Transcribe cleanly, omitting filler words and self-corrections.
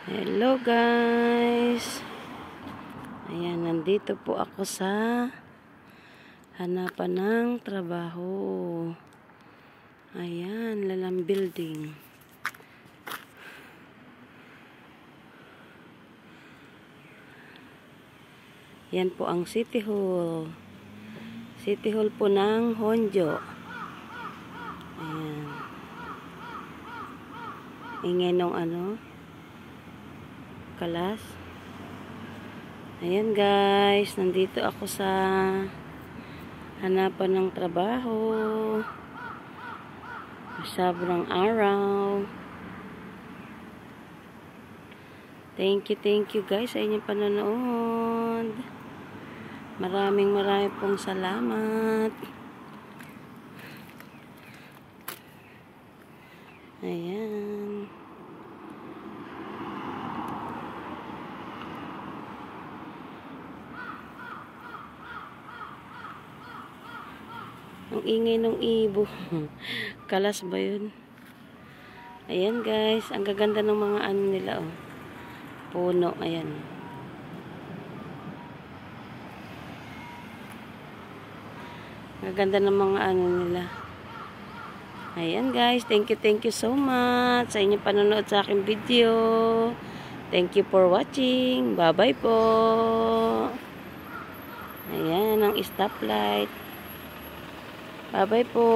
Hello guys. Ayan, nandito po ako sa hanapan ng trabaho. Ayan, Lalang Building. Yan po ang City Hall. City Hall po ng Honjo. Ayan. Ingay nung kalas. Ayan guys, nandito ako sa hanapan ng trabaho. Sobrang araw. Thank you guys sa inyong panonood. Maraming pong salamat. Ayan. Ang ingay ng ibo. Kalas ba yun? Ayan guys, ang gaganda ng mga nila puno, ayan. Ang ganda ng mga nila. Ayan guys, thank you so much sa inyong panonood sa aking video. Thank you for watching. Bye-bye po. Ayan ang stoplight. Bye-bye po.